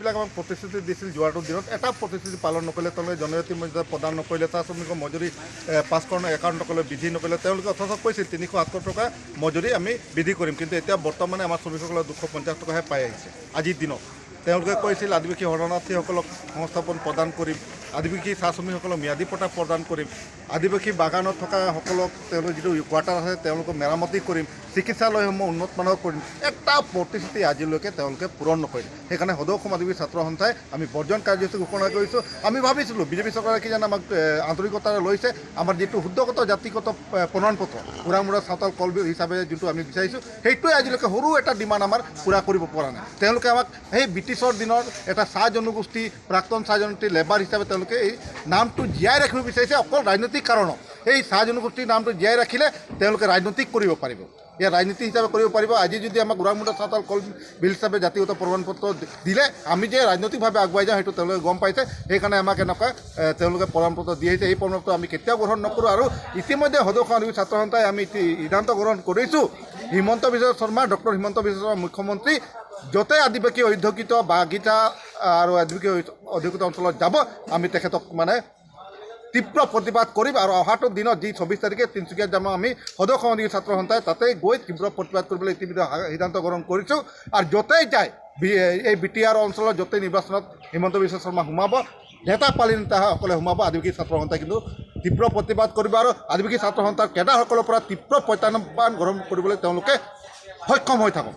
শ্ৰমিকবিলাক আমাক প্ৰতিশ্ৰুতি দিছিল যোৱাটো দিনত এটা প্ৰতিশ্ৰুতি পালন নকৰিলে তেওঁলোকে জনজাতি মৰ্যাদা প্ৰদান নকৰিলে চাহ শ্ৰমিকৰ মজুৰি ৫ নকৰিলে বৃদ্ধি নকৰিলে তেওঁলোকে অথচ কৈছিল ৩৭০ টকা মজুৰি আমি বৃদ্ধি কৰিম কিন্তু এতিয়া বৰ্তমানে আমাৰ শ্ৰমিকসকলে ২৫০ টকাহে পাই আহিছে আজিৰ দিনত তেওঁলোকে কৈছিল আদিবাসী শৰণাৰ্থীসকলক সংস্থাপন প্ৰদান কৰিম আদিবাসী চাহ শ্ৰমিকসকলক ম্যাদী পট্টা প্ৰদান কৰিম আদিবাসী বাগানত থকা সকলক তেওঁলোকৰ যিটো কোৱাৰ্টাৰ আছে তেওঁলোকক মেৰামতি কৰিম চিকিৎসালয়সমূহ উন্নত মানৰ কৰিম এটা প্ৰতিশ্ৰুতি আজিলৈকে তেওঁলোকে পূৰণ নকৰিলে সেইকাৰণে সদৌ অসম আদিবাসী ছাত্ৰ সন্থাই আমি বৰ্জন কাৰ্যসূচী ঘোষণা কৰিছোঁ আমি ভাবিছিলোঁ বিজেপি চৰকাৰে কি জানে আমাক আন্তৰিকতাৰে লৈছে আমাৰ যিটো শুদ্ধগত জাতিগত প্ৰমাণপত্ৰ উৰামুৰা চাওতাল কল হিচাপে যোনটো আমি বিচাৰিছোঁ সেইটোৱে আজিলৈকে সৰু এটা ডিমাণ্ড আমাৰ পূৰা কৰিব পৰা নাই তেওঁলোকে আমাক সেই ব্ৰিটিছৰ দিনৰ এটা চাহ জনগোষ্ঠী প্ৰাক্তন চাহ জনগোষ্ঠী লেবাৰ হিচাপে তেওঁলোকে এই নামটো জীয়াই ৰাখিব বিচাৰিছে অকল ৰাজনৈতিক কাৰণত এই চাহ জনগোষ্ঠীৰ নামটো জীয়াই ৰাখিলে তেওঁলোকে ৰাজনৈতিক কৰিব পাৰিব ইয়াৰ ৰাজনীতি হিচাপে কৰিব পাৰিব আজি যদি আমাক উৰামুৰা চাওতাল কল বিল হিচাপে জাতিগত প্ৰমাণপত্ৰ দিলে আমি যে ৰাজনৈতিকভাৱে আগুৱাই যাওঁ সেইটো তেওঁলোকে গম পাইছে সেইকাৰণে আমাক এনেকুৱা তেওঁলোকে প্ৰমাণপত্ৰ দি আহিছে এই প্ৰমাণপত্ৰ আমি কেতিয়াও গ্ৰহণ নকৰোঁ আৰু ইতিমধ্যে সদৌ অসম আদিবাসী ছাত্ৰ সন্থাই আমি সিদ্ধান্ত গ্ৰহণ কৰিছোঁ হিমন্ত বিশ্ব শৰ্মা ডক্টৰ হিমন্ত বিশ্ব শৰ্মা মুখ্যমন্ত্ৰী য'তে আদিবাসী অধ্যুষিত বাগিচা আৰু আদিবাসী অধ্যুষিত অঞ্চলত যাব আমি তেখেতক মানে তীব্ৰ প্ৰতিবাদ কৰিম আৰু অহাটো দিনত যি ২৪ তাৰিখে তিনিচুকীয়াত যাম আমি সদৌ অসম আদিবাসী ছাত্ৰ সন্থাই তাতে গৈ তীব্ৰ প্ৰতিবাদ কৰিবলৈ ইতিমধ্যে সিদ্ধান্ত গ্ৰহণ কৰিছোঁ আৰু য'তেই যায় এই BTR অঞ্চলত য'তেই নিৰ্বাচনত হিমন্ত বিশ্ব শৰ্মা সোমাব নেতা পালি নেতাসকলে সোমাব আদিবাসী ছাত্ৰ সন্থাই কিন্তু তীব্ৰ প্ৰতিবাদ কৰিব আৰু আদিবাসী ছাত্ৰ সন্থাৰ কেডাৰসকলৰ পৰা তীব্ৰ প্ৰত্যাহ্বান গ্ৰহণ কৰিবলৈ তেওঁলোকে সক্ষম হৈ থাকক।